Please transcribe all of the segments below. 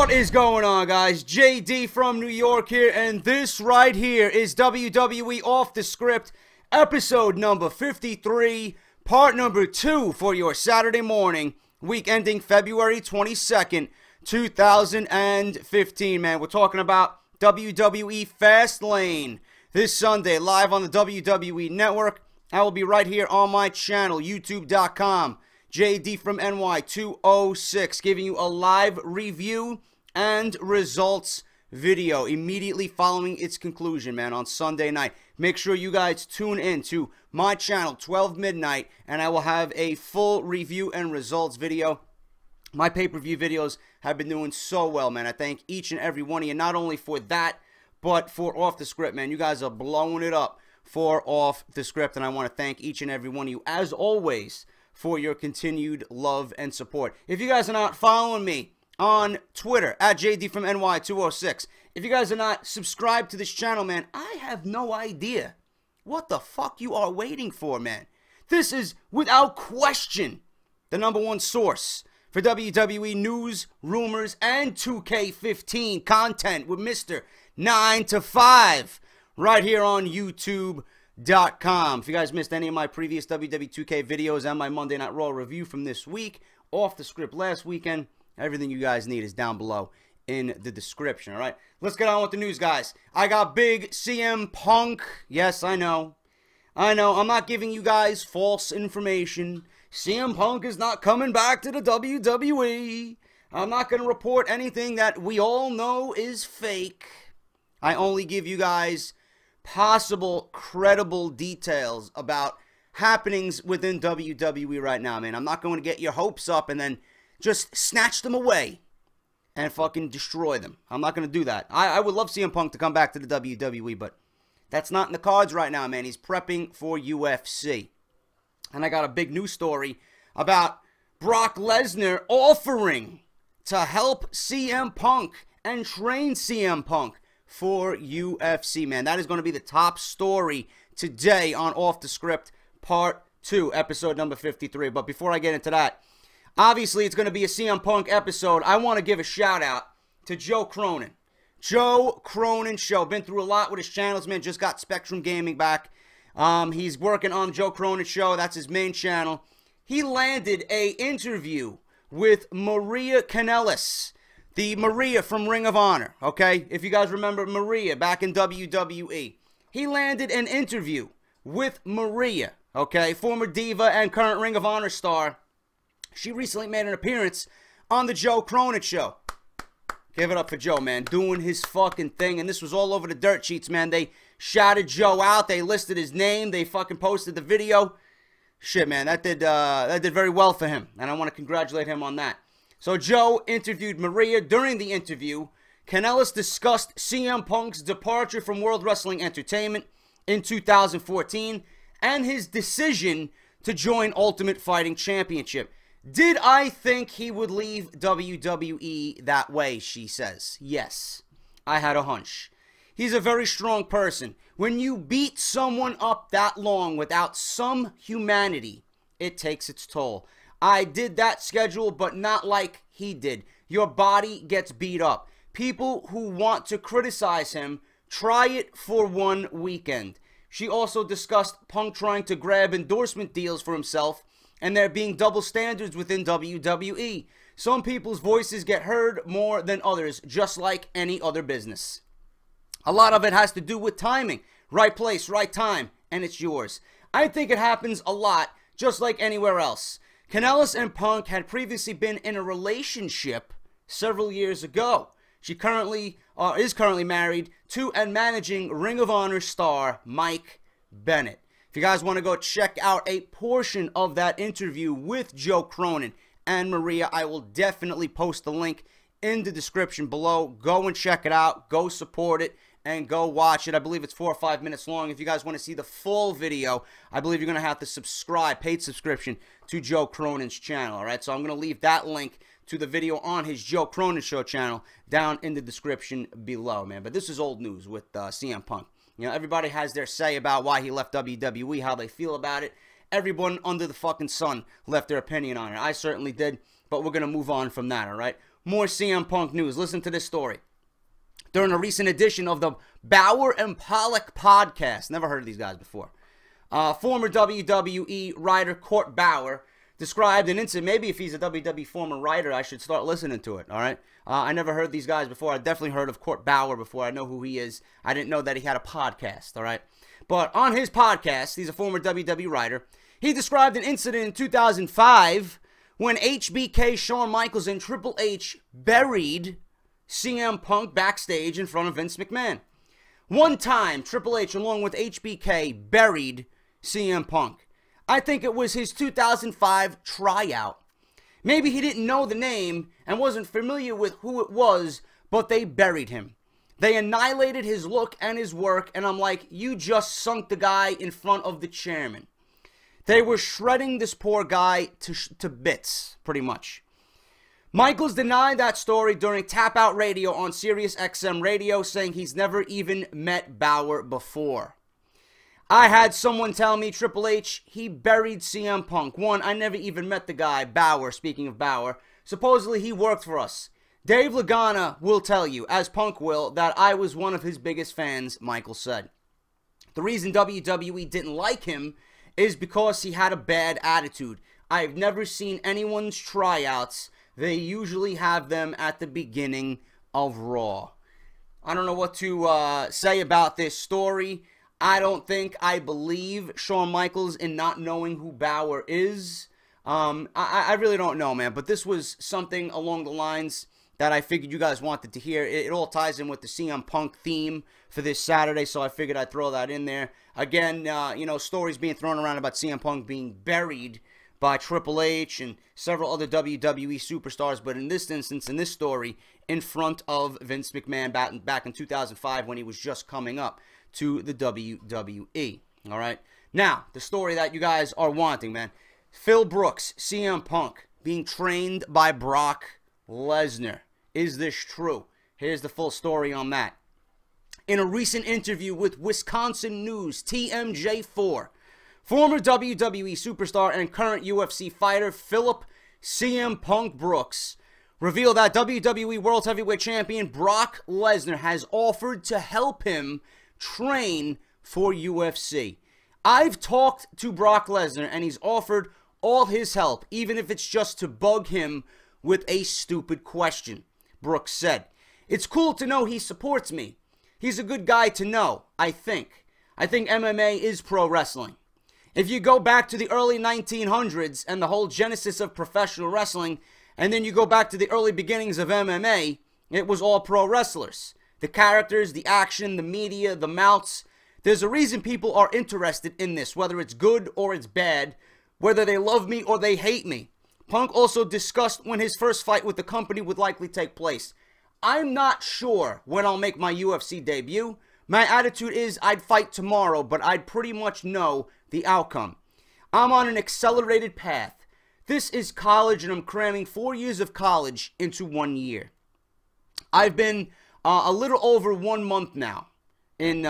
What is going on, guys? JD from New York here, and this right here is WWE Off The Script, episode number 53, part number 2 for your Saturday morning, week ending February 22nd, 2015, man. We're talking about WWE Fastlane this Sunday, live on the WWE Network. I will be right here on my channel, youtube.com. JD from NY206, giving you a live review and results video immediately following its conclusion, man, on Sunday night. Make sure you guys tune in to my channel, 12 midnight, and I will have a full review and results video. My pay-per-view videos have been doing so well, man. I thank each and every one of you, not only for that, but for Off The Script, man. You guys are blowing it up for Off The Script, and I want to thank each and every one of you, as always, for your continued love and support. If you guys are not following me on Twitter, at JD from NY206, if you guys are not subscribed to this channel, man, I have no idea what the fuck you are waiting for, man. This is, without question, the #1 source for WWE news, rumors, and 2K15 content with Mr. 9 to 5 right here on YouTube.com. If you guys missed any of my previous WWE 2K videos and my Monday Night Raw review from this week, Off The Script last weekend, everything you guys need is down below in the description, all right? Let's get on with the news, guys. I got big CM Punk. Yes, I know. I'm not giving you guys false information. CM Punk is not coming back to the WWE. I'm not going to report anything that we all know is fake. I only give you guys possible credible details about happenings within WWE right now, man. I'm not going to get your hopes up and then just snatch them away and fucking destroy them. I'm not going to do that. I would love CM Punk to come back to the WWE, but that's not in the cards right now, man. He's prepping for UFC. And I got a big news story about Brock Lesnar offering to help CM Punk and train CM Punk for UFC, man. That is going to be the top story today on Off The Script Part 2, episode number 53. But before I get into that, obviously it's going to be a CM Punk episode. I want to give a shout out to Joe Cronin. Joe Cronin Show. Been through a lot with his channels, man. Just got Spectrum Gaming back. He's working on Joe Cronin Show. That's his main channel. He landed a interview with Maria Kanellis. The Maria from Ring of Honor, okay? If you guys remember Maria back in WWE. He landed an interview with Maria, okay? Former diva and current Ring of Honor star. She recently made an appearance on the Joe Cronin Show. Give it up for Joe, man. Doing his fucking thing. And this was all over the dirt sheets, man. They shouted Joe out. They listed his name. They fucking posted the video. Shit, man. That did very well for him. And I want to congratulate him on that. So Joe interviewed Maria. During the interview, Kanellis discussed CM Punk's departure from World Wrestling Entertainment in 2014 and his decision to join Ultimate Fighting Championship. Did I think he would leave WWE that way, she says. Yes, I had a hunch. He's a very strong person. When you beat someone up that long without some humanity, it takes its toll. I did that schedule, but not like he did. Your body gets beat up. People who want to criticize him, try it for one weekend. She also discussed Punk trying to grab endorsement deals for himself and there being double standards within WWE. Some people's voices get heard more than others, just like any other business. A lot of it has to do with timing. Right place, right time, and it's yours. I think it happens a lot, just like anywhere else. Kanellis and Punk had previously been in a relationship several years ago. She is currently married to and managing Ring of Honor star Mike Bennett. If you guys want to go check out a portion of that interview with Joe Cronin and Maria, I will definitely post the link in the description below. Go and check it out. Go support it and go watch it. I believe it's 4 or 5 minutes long. If you guys want to see the full video, I believe you're going to have to subscribe, paid subscription, to Joe Cronin's channel, all right? So I'm going to leave that link to the video on his Joe Cronin Show channel down in the description below, man. But this is old news with CM Punk. You know, everybody has their say about why he left WWE, how they feel about it. Everyone under the fucking sun left their opinion on it. I certainly did, but we're going to move on from that, all right? more CM Punk news. Listen to this story. During a recent edition of the Bauer and Pollock podcast, never heard of these guys before, former WWE writer Court Bauer described an incident. Maybe if he's a WWE former writer, I should start listening to it, all right? I never heard these guys before. I definitely heard of Court Bauer before. I know who he is. I didn't know that he had a podcast, all right? But on his podcast, he's a former WWE writer, he described an incident in 2005 when HBK, Shawn Michaels, and Triple H buried CM Punk backstage in front of Vince McMahon. One time, Triple H, along with HBK, buried CM Punk. I think it was his 2005 tryout. Maybe he didn't know the name and wasn't familiar with who it was, but they buried him. They annihilated his look and his work, and I'm like, you just sunk the guy in front of the chairman. They were shredding this poor guy to bits, pretty much. Michaels denied that story during Tap Out Radio on Sirius XM Radio, saying he's never even met Bauer before. I had someone tell me, Triple H, he buried CM Punk. One, I never even met the guy, Bauer, speaking of Bauer. Supposedly he worked for us. Dave Lagana will tell you, as Punk will, that I was one of his biggest fans, Michaels said. The reason WWE didn't like him is because he had a bad attitude. I've never seen anyone's tryouts. They usually have them at the beginning of Raw. I don't know what to say about this story. I don't think I believe Shawn Michaels in not knowing who Bauer is. I really don't know, man. But this was something along the lines that I figured you guys wanted to hear. It all ties in with the CM Punk theme for this Saturday, so I figured I'd throw that in there. Again, you know, stories being thrown around about CM Punk being buried by Triple H and several other WWE superstars, but in this instance, in this story, in front of Vince McMahon back in 2005 when he was just coming up to the WWE. All right? Now, the story that you guys are wanting, man. Phil Brooks, CM Punk, being trained by Brock Lesnar. Is this true? Here's the full story on that. In a recent interview with Wisconsin News, TMJ4, former WWE superstar and current UFC fighter Philip CM Punk Brooks revealed that WWE World Heavyweight Champion Brock Lesnar has offered to help him train for UFC. I've talked to Brock Lesnar and he's offered all his help, even if it's just to bug him with a stupid question, Brooks said. It's cool to know he supports me. He's a good guy to know, I think. I think MMA is pro wrestling. If you go back to the early 1900s and the whole genesis of professional wrestling, and then you go back to the early beginnings of MMA, it was all pro wrestlers. The characters, the action, the media, the mouths. There's a reason people are interested in this, whether it's good or it's bad, whether they love me or they hate me. Punk also discussed when his first fight with the company would likely take place. I'm not sure when I'll make my UFC debut. My attitude is I'd fight tomorrow, but I'd pretty much know the outcome. I'm on an accelerated path. This is college, and I'm cramming 4 years of college into 1 year. I've been a little over 1 month now in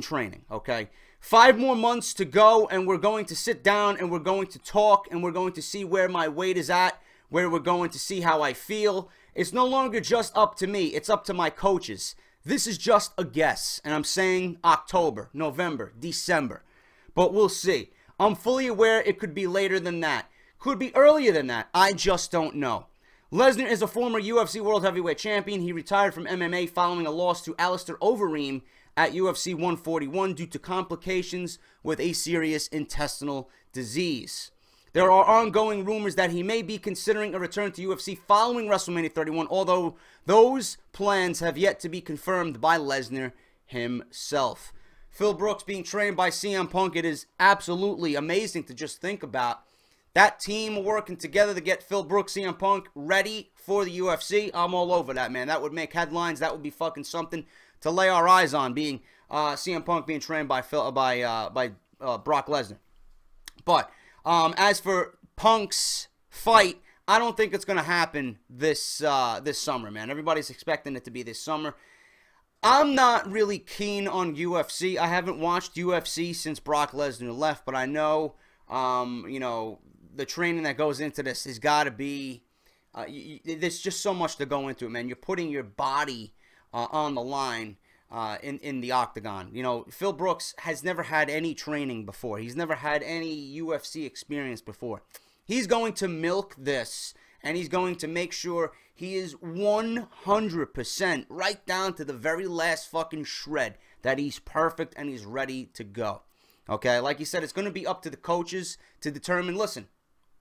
training, okay? 5 more months to go, and we're going to sit down, and we're going to talk, and we're going to see where my weight is at, where we're going to see how I feel. It's no longer just up to me. It's up to my coaches. This is just a guess, and I'm saying October, November, December. But we'll see. I'm fully aware it could be later than that. Could be earlier than that. I just don't know. Lesnar is a former UFC World Heavyweight Champion. He retired from MMA following a loss to Alistair Overeem at UFC 141 due to complications with a serious intestinal disease. There are ongoing rumors that he may be considering a return to UFC following WrestleMania 31, although those plans have yet to be confirmed by Lesnar himself. Phil Brooks being trained by CM Punk, it is absolutely amazing to just think about. That team working together to get Phil Brooks, CM Punk ready for the UFC. I'm all over that, man. That would make headlines. That would be fucking something to lay our eyes on, being CM Punk being trained by Brock Lesnar. But as for Punk's fight, I don't think it's going to happen this summer, man. Everybody's expecting it to be this summer. I'm not really keen on UFC. I haven't watched UFC since Brock Lesnar left, but I know, you know, the training that goes into this has got to be there's just so much to go into it, man. You're putting your body on the line in the octagon. You know, Phil Brooks has never had any training before. He's never had any UFC experience before. He's going to milk this, and he's going to make sure he is 100% right down to the very last fucking shred that he's perfect and he's ready to go. Okay, like you said, it's going to be up to the coaches to determine, listen,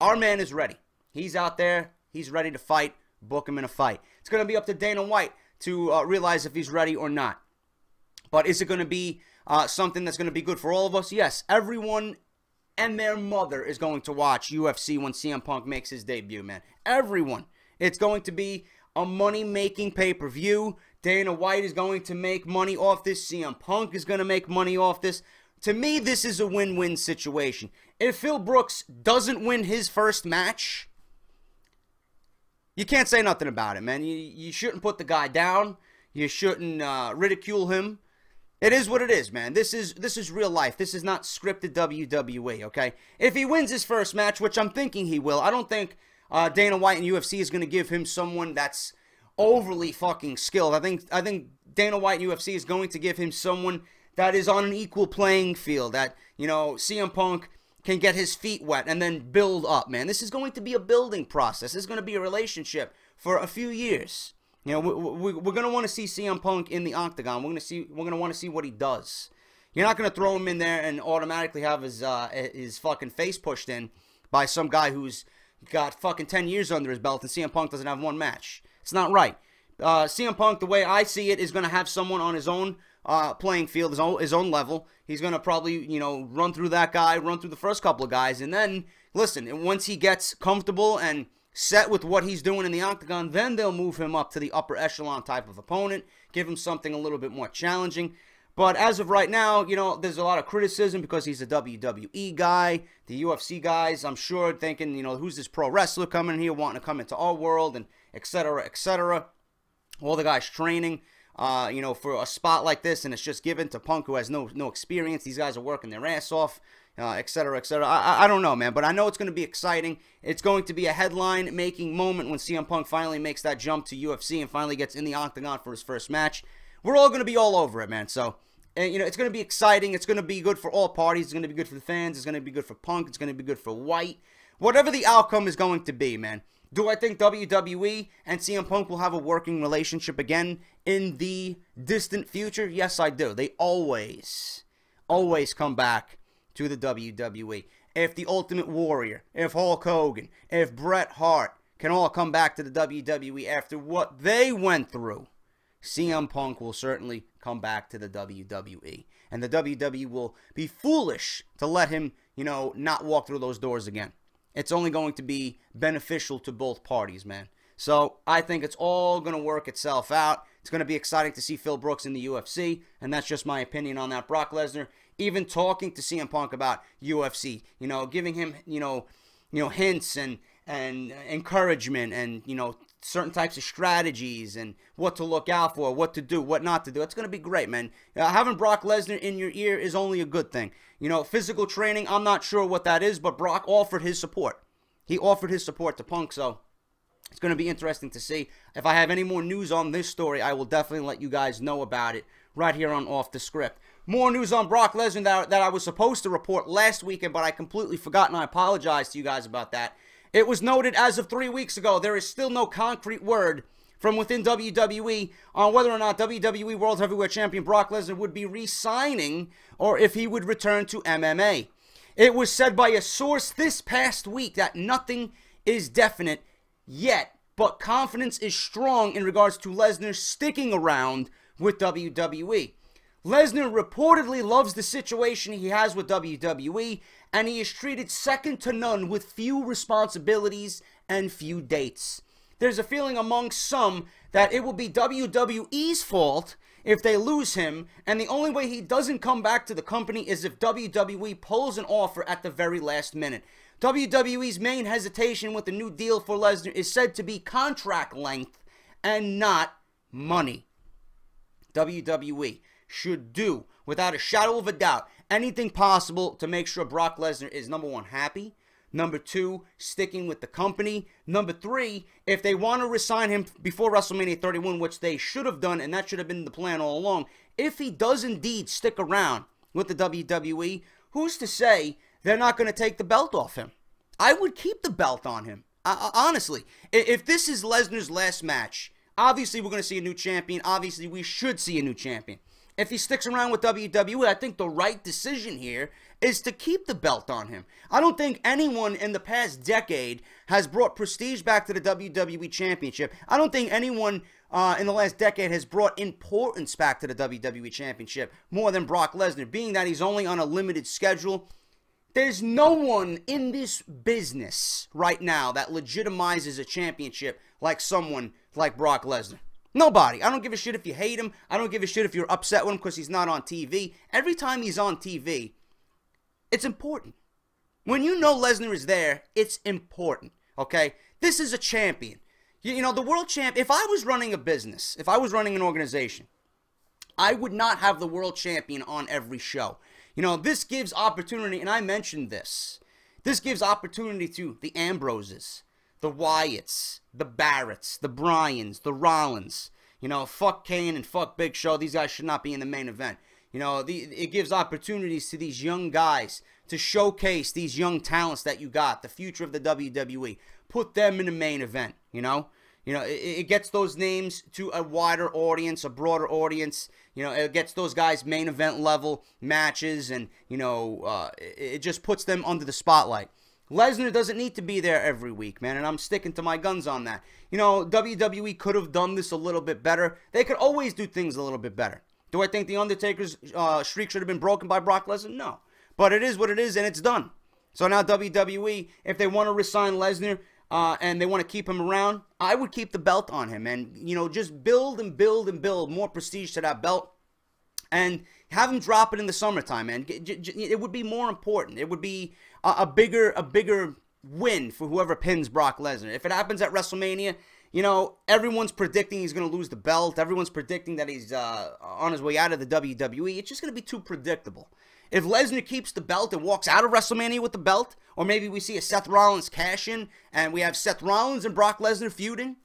our man is ready. He's out there. He's ready to fight. Book him in a fight. It's going to be up to Dana White to realize if he's ready or not. But is it going to be something that's going to be good for all of us? Yes, everyone and their mother is going to watch UFC when CM Punk makes his debut, man. Everyone. It's going to be a money-making pay-per-view. Dana White is going to make money off this. CM Punk is going to make money off this. To me, this is a win-win situation. If Phil Brooks doesn't win his first match, you can't say nothing about it, man. You shouldn't put the guy down. You shouldn't ridicule him. It is what it is, man. This is real life. This is not scripted WWE, okay? If he wins his first match, which I'm thinking he will, I don't think Dana White and UFC is going to give him someone that's overly fucking skilled. I think Dana White and UFC is going to give him someone that is on an equal playing field, that, you know, CM Punk can get his feet wet and then build up, man. This is going to be a building process. This is going to be a relationship for a few years. You know, we're going to want to see CM Punk in the octagon. We're going to want to see what he does. You're not going to throw him in there and automatically have his fucking face pushed in by some guy who's got fucking 10 years under his belt and CM Punk doesn't have one match. It's not right. CM Punk, the way I see it, is going to have someone on his own playing field, his own level. He's going to probably, you know, run through that guy, run through the first couple of guys, and then, listen, once he gets comfortable and set with what he's doing in the octagon, then they'll move him up to the upper echelon type of opponent, give him something a little bit more challenging. But as of right now, you know, there's a lot of criticism because he's a WWE guy. The UFC guys, I'm sure, thinking, you know, who's this pro wrestler coming in here wanting to come into our world, and et cetera, et cetera. All the guys training, you know, for a spot like this, and it's just given to Punk, who has no experience. These guys are working their ass off, et cetera, et cetera. I don't know, man, but I know it's going to be exciting. It's going to be a headline-making moment when CM Punk finally makes that jump to UFC and finally gets in the octagon for his first match. We're all going to be all over it, man. So, and, you know, it's going to be exciting. It's going to be good for all parties. It's going to be good for the fans. It's going to be good for Punk. It's going to be good for White. Whatever the outcome is going to be, man. Do I think WWE and CM Punk will have a working relationship again in the distant future? Yes, I do. They always come back to the WWE. If the Ultimate Warrior, if Hulk Hogan, if Bret Hart can all come back to the WWE after what they went through, CM Punk will certainly come back to the WWE. And the WWE will be foolish to let him, you know, not walk through those doors again. It's only going to be beneficial to both parties, man. So I think it's all going to work itself out. It's going to be exciting to see Phil Brooks in the UFC, and that's just my opinion on that. Brock Lesnar, even talking to CM Punk about UFC, you know, giving him, you know, hints and encouragement and, you know, certain types of strategies and what to look out for, what to do, what not to do. It's going to be great, man. Having Brock Lesnar in your ear is only a good thing. You know, physical training, I'm not sure what that is, but Brock offered his support. He offered his support to Punk, so it's going to be interesting to see. If I have any more news on this story, I will definitely let you guys know about it right here on Off The Script. More news on Brock Lesnar that I was supposed to report last weekend, but I completely forgot, and I apologize to you guys about that. It was noted as of 3 weeks ago, there is still no concrete word from within WWE on whether or not WWE World Heavyweight Champion Brock Lesnar would be re-signing or if he would return to MMA. It was said by a source this past week that nothing is definite yet, but confidence is strong in regards to Lesnar sticking around with WWE. Lesnar reportedly loves the situation he has with WWE, and he is treated second to none with few responsibilities and few dates. There's a feeling among some that it will be WWE's fault if they lose him, and the only way he doesn't come back to the company is if WWE pulls an offer at the very last minute. WWE's main hesitation with the new deal for Lesnar is said to be contract length and not money. WWE should do, without a shadow of a doubt, anything possible to make sure Brock Lesnar is, number one, happy, Number 2, sticking with the company. Number 3, if they want to resign him before WrestleMania 31, which they should have done, and that should have been the plan all along, if he does indeed stick around with the WWE, who's to say they're not going to take the belt off him? I would keep the belt on him. Honestly, if this is Lesnar's last match, obviously we're going to see a new champion. Obviously, we should see a new champion. If he sticks around with WWE, I think the right decision here is to keep the belt on him. I don't think anyone in the past decade has brought prestige back to the WWE Championship. I don't think anyone in the last decade has brought importance back to the WWE Championship more than Brock Lesnar, being that he's only on a limited schedule. There's no one in this business right now that legitimizes a championship like someone like Brock Lesnar. Nobody. I don't give a shit if you hate him. I don't give a shit if you're upset with him because he's not on TV. Every time he's on TV, it's important. When you know Lesnar is there, it's important, okay? This is a champion. You know, the world champ, if I was running a business, if I was running an organization, I would not have the world champion on every show. You know, this gives opportunity, and I mentioned this. This gives opportunity to the Ambroses, the Wyatts, the Barretts, the Bryans, the Rollins. You know, fuck Kane and fuck Big Show. These guys should not be in the main event. You know, it gives opportunities to these young guys to showcase these young talents that you got, the future of the WWE. Put them in the main event, you know. It gets those names to a wider audience, a broader audience. You know, it gets those guys main event level matches, and, you know, it just puts them under the spotlight. Lesnar doesn't need to be there every week, man, and I'm sticking to my guns on that. You know, WWE could have done this a little bit better. They could always do things a little bit better. Do I think The Undertaker's streak should have been broken by Brock Lesnar? No. But it is what it is, and it's done. So now WWE, if they want to resign Lesnar and they want to keep him around, I would keep the belt on him. And, you know, just build and build and build more prestige to that belt. And have him drop it in the summertime, man. It would be more important. It would be a bigger win for whoever pins Brock Lesnar. If it happens at WrestleMania, you know, everyone's predicting he's going to lose the belt. Everyone's predicting that he's on his way out of the WWE. It's just going to be too predictable. If Lesnar keeps the belt and walks out of WrestleMania with the belt, or maybe we see a Seth Rollins cash in and we have Seth Rollins and Brock Lesnar feuding,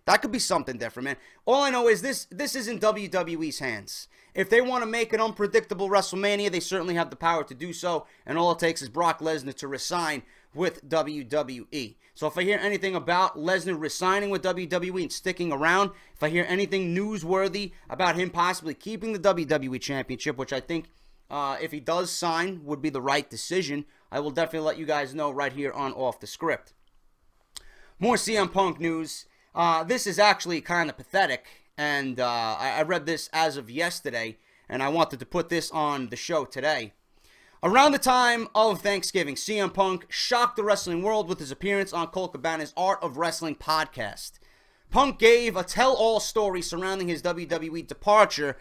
that could be something different, man. All I know is this is in WWE's hands. If they want to make an unpredictable WrestleMania, they certainly have the power to do so, and all it takes is Brock Lesnar to resign with WWE. So if I hear anything about Lesnar resigning with WWE and sticking around, if I hear anything newsworthy about him possibly keeping the WWE Championship, which I think if he does sign would be the right decision, I will definitely let you guys know right here on Off the Script. More CM Punk news. This is actually kind of pathetic, and I read this as of yesterday, and I wanted to put this on the show today. Around the time of Thanksgiving, CM Punk shocked the wrestling world with his appearance on Colt Cabana's Art of Wrestling podcast. Punk gave a tell-all story surrounding his WWE departure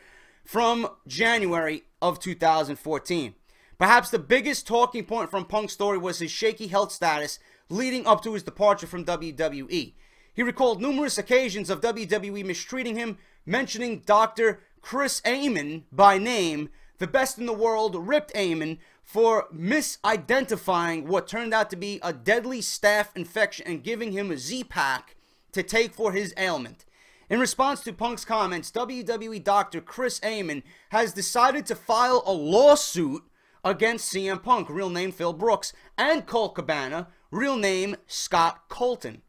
from January of 2014. Perhaps the biggest talking point from Punk's story was his shaky health status leading up to his departure from WWE. He recalled numerous occasions of WWE mistreating him, mentioning Dr. Chris Amann by name. The best in the world ripped Amann for misidentifying what turned out to be a deadly staph infection and giving him a Z-Pack to take for his ailment. In response to Punk's comments, WWE Dr. Chris Amann has decided to file a lawsuit against CM Punk, real name Phil Brooks, and Colt Cabana, real name Scott Colton.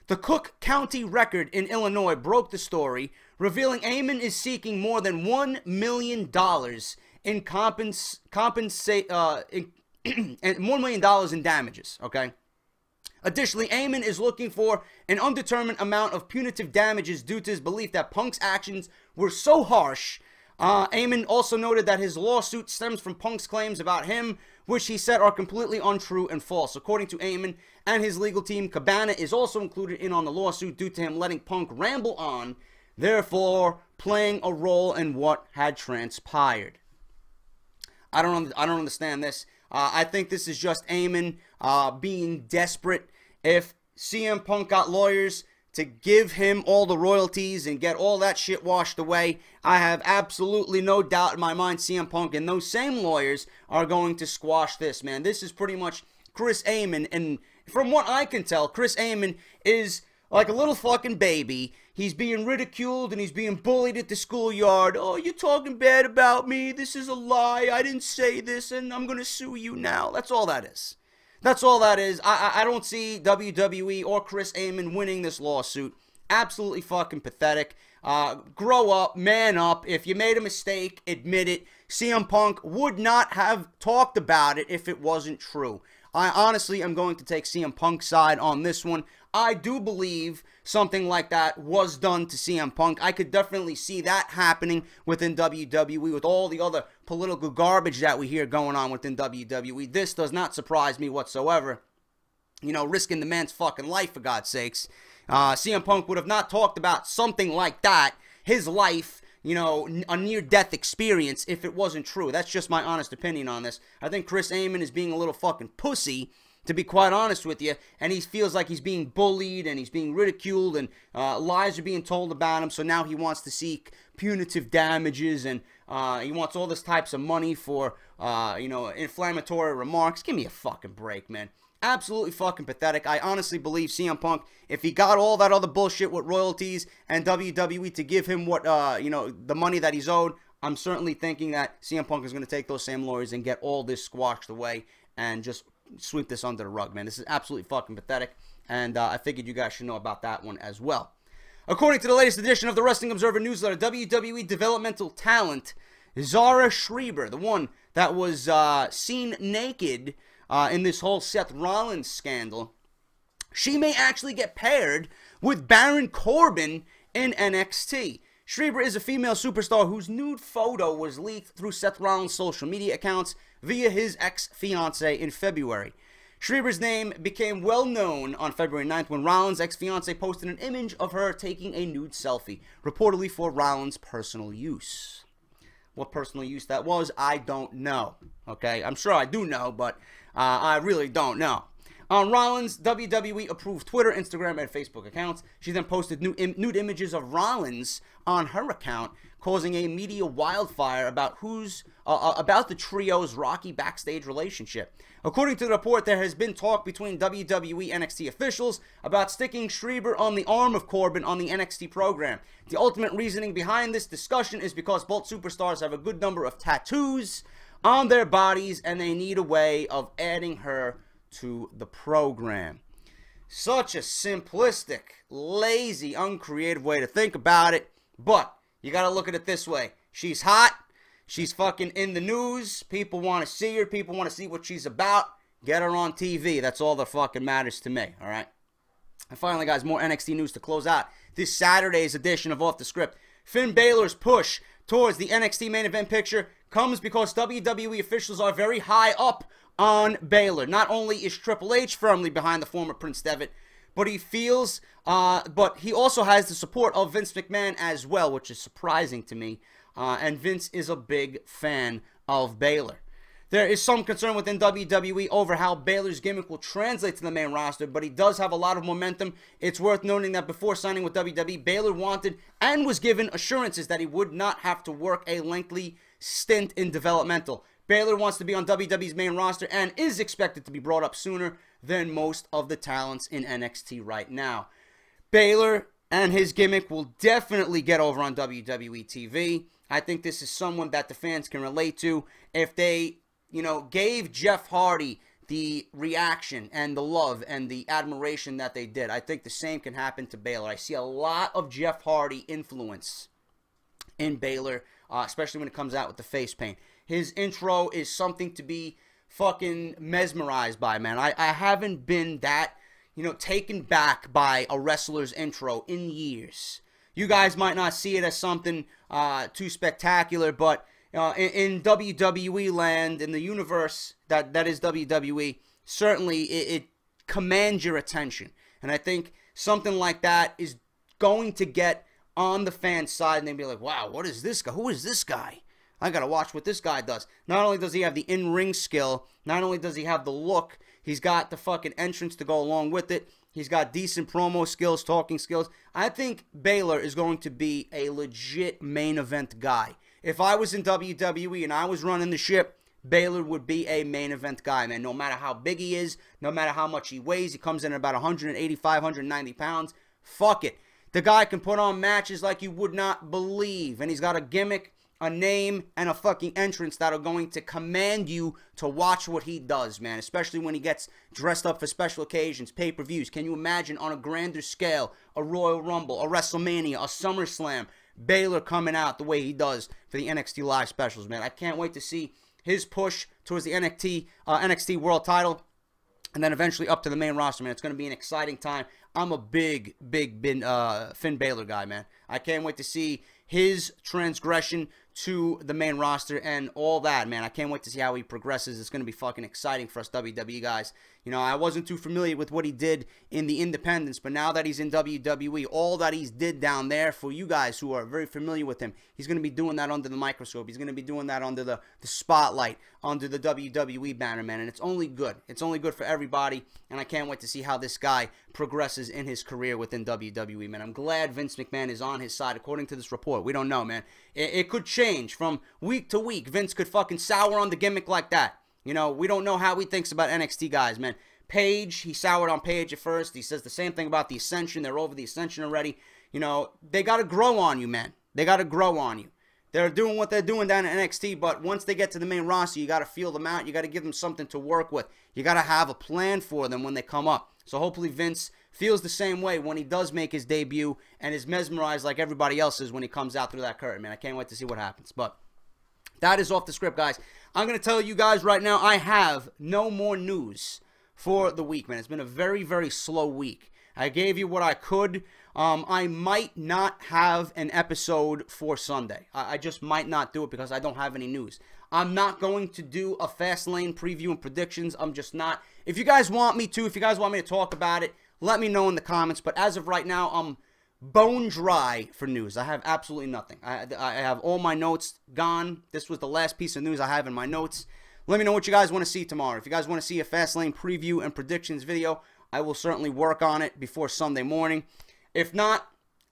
The Cook County Record in Illinois broke the story, revealing Amann is seeking more than $1 million in $1 million in damages, okay? Additionally, Amann is looking for an undetermined amount of punitive damages due to his belief that Punk's actions were so harsh. Amann also noted that his lawsuit stems from Punk's claims about him, which he said are completely untrue and false. According to Amann and his legal team, Cabana is also included in on the lawsuit due to him letting Punk ramble on, therefore playing a role in what had transpired. I don't understand this. I think this is just Amann being desperate. If CM Punk got lawyers to give him all the royalties and get all that shit washed away, I have absolutely no doubt in my mind CM Punk and those same lawyers are going to squash this, man. This is pretty much Chris Amann, and from what I can tell, Chris Amann is like a little fucking baby. He's being ridiculed and he's being bullied at the schoolyard. Oh, you're talking bad about me. This is a lie. I didn't say this and I'm going to sue you now. That's all that is. That's all that is. I don't see WWE or Chris Amann winning this lawsuit. Absolutely fucking pathetic. Grow up, man up. If you made a mistake, admit it. CM Punk would not have talked about it if it wasn't true. I honestly am going to take CM Punk's side on this one. I do believe something like that was done to CM Punk. I could definitely see that happening within WWE with all the other political garbage that we hear going on within WWE. This does not surprise me whatsoever. You know, risking the man's fucking life, for God's sakes. CM Punk would have not talked about something like that, his life, you know, a near-death experience, if it wasn't true. That's just my honest opinion on this. I think Chris Amann is being a little fucking pussy, to be quite honest with you, and he feels like he's being bullied and he's being ridiculed and lies are being told about him, so now he wants to seek punitive damages and he wants all this types of money for, you know, inflammatory remarks. Give me a fucking break, man. Absolutely fucking pathetic. I honestly believe CM Punk, if he got all that other bullshit with royalties and WWE to give him what, you know, the money that he's owed, I'm certainly thinking that CM Punk is going to take those same lawyers and get all this squashed away and just sweep this under the rug, man. This is absolutely fucking pathetic, and I figured you guys should know about that one as well. According to the latest edition of the Wrestling Observer newsletter, WWE developmental talent Zara Schreiber, the one that was seen naked in this whole Seth Rollins scandal, she may actually get paired with Baron Corbin in NXT. Schreiber is a female superstar whose nude photo was leaked through Seth Rollins' social media accounts via his ex-fiancée in February. Schreiber's name became well known on February 9th when Rollins' ex-fiancée posted an image of her taking a nude selfie, reportedly for Rollins' personal use. What personal use that was, I don't know. Okay, I'm sure I do know, but I really don't know. On Rollins' WWE-approved Twitter, Instagram, and Facebook accounts, she then posted nude images of Rollins on her account, causing a media wildfire about the trio's rocky backstage relationship. According to the report, there has been talk between WWE NXT officials about sticking Schreiber on the arm of Corbin on the NXT program. The ultimate reasoning behind this discussion is because both superstars have a good number of tattoos on their bodies, and they need a way of adding her to the program. Such a simplistic, lazy, uncreative way to think about it, but you gotta look at it this way. She's hot, she's fucking in the news, people want to see her, people want to see what she's about, get her on TV, that's all that fucking matters to me, alright? And finally, guys, more NXT news to close out this Saturday's edition of Off The Script. Finn Balor's push towards the NXT main event picture comes because WWE officials are very high up on Balor. Not only is Triple H firmly behind the former Prince Devitt, but but he also has the support of Vince McMahon as well, which is surprising to me. And Vince is a big fan of Balor. There is some concern within WWE over how Balor's gimmick will translate to the main roster, but he does have a lot of momentum. It's worth noting that before signing with WWE, Balor wanted and was given assurances that he would not have to work a lengthy stint in developmental. Balor wants to be on WWE's main roster and is expected to be brought up sooner than most of the talents in NXT right now. Balor and his gimmick will definitely get over on WWE TV. I think this is someone that the fans can relate to. If they, you know, gave Jeff Hardy the reaction and the love and the admiration that they did, I think the same can happen to Balor. I see a lot of Jeff Hardy influence in Balor, especially when it comes out with the face paint. His intro is something to be fucking mesmerized by, man. I haven't been that, you know, taken back by a wrestler's intro in years. You guys might not see it as something too spectacular, but in WWE land, in the universe that is WWE, certainly it commands your attention. And I think something like that is going to get on the fan side, and they'll be like, wow, what is this guy? Who is this guy? I gotta watch what this guy does. Not only does he have the in-ring skill, not only does he have the look, he's got the fucking entrance to go along with it. He's got decent promo skills, talking skills. I think Balor is going to be a legit main event guy. If I was in WWE and I was running the ship, Balor would be a main event guy, man. No matter how big he is, no matter how much he weighs, he comes in at about 185, 190 pounds. Fuck it. The guy can put on matches like you would not believe. And he's got a gimmick, a name, and a fucking entrance that are going to command you to watch what he does, man. Especially when he gets dressed up for special occasions, pay-per-views. Can you imagine on a grander scale, a Royal Rumble, a WrestleMania, a SummerSlam, Balor coming out the way he does for the NXT Live specials, man. I can't wait to see his push towards the NXT World title and then eventually up to the main roster, man. It's going to be an exciting time. I'm a big Finn Balor guy, man. I can't wait to see his transgression to the main roster and all that, man. I can't wait to see how he progresses. It's going to be fucking exciting for us WWE guys. You know, I wasn't too familiar with what he did in the independents, but now that he's in WWE, all that he's did down there, for you guys who are very familiar with him, he's going to be doing that under the microscope. He's going to be doing that under the spotlight, under the WWE banner, man, and it's only good. It's only good for everybody, and I can't wait to see how this guy progresses in his career within WWE, man. I'm glad Vince McMahon is on his side, according to this report. We don't know, man. It could change from week to week. Vince could fucking sour on the gimmick like that. You know, we don't know how he thinks about NXT guys, man. Paige, he soured on Paige at first. He says the same thing about the Ascension. They're over the Ascension already. You know, they got to grow on you, man. They got to grow on you. They're doing what they're doing down at NXT, but once they get to the main roster, you got to feel them out. You got to give them something to work with. You got to have a plan for them when they come up. So hopefully Vince feels the same way when he does make his debut and is mesmerized like everybody else is when he comes out through that curtain, man. I can't wait to see what happens. But that is off the script, guys. I'm going to tell you guys right now, I have no more news for the week, man. It's been a very, very slow week. I gave you what I could. I might not have an episode for Sunday. I just might not do it because I don't have any news. I'm not going to do a Fastlane preview and predictions. I'm just not. If you guys want me to, if you guys want me to talk about it, let me know in the comments. But as of right now, I'm bone dry for news. I have absolutely nothing. I have all my notes gone. This was the last piece of news I have in my notes. Let me know what you guys want to see tomorrow. If you guys want to see a Fastlane preview and predictions video, I will certainly work on it before Sunday morning. If not,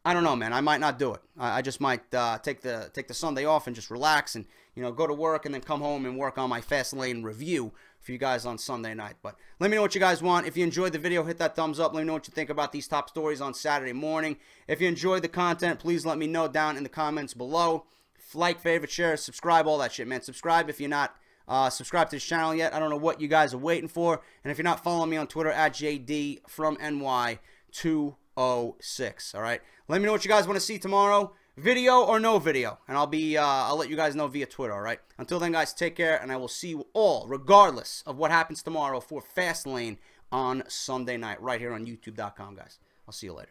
I don't know, man. I might not do it. I just might take the Sunday off and just relax and, you know, go to work and then come home and work on my Fastlane review for you guys on Sunday night. But let me know what you guys want. If you enjoyed the video, hit that thumbs up. Let me know what you think about these top stories on Saturday morning. If you enjoyed the content, please let me know down in the comments below. Like, favorite, share, subscribe, all that shit, man. Subscribe if you're not subscribed to this channel yet. I don't know what you guys are waiting for. And if you're not following me on Twitter, at JD from NY206. All right. Let me know what you guys want to see tomorrow. Video or no video. And I'll let you guys know via Twitter, all right? Until then, guys, take care, and I will see you all, regardless of what happens tomorrow, for Fastlane on Sunday night, right here on YouTube.com, guys. I'll see you later.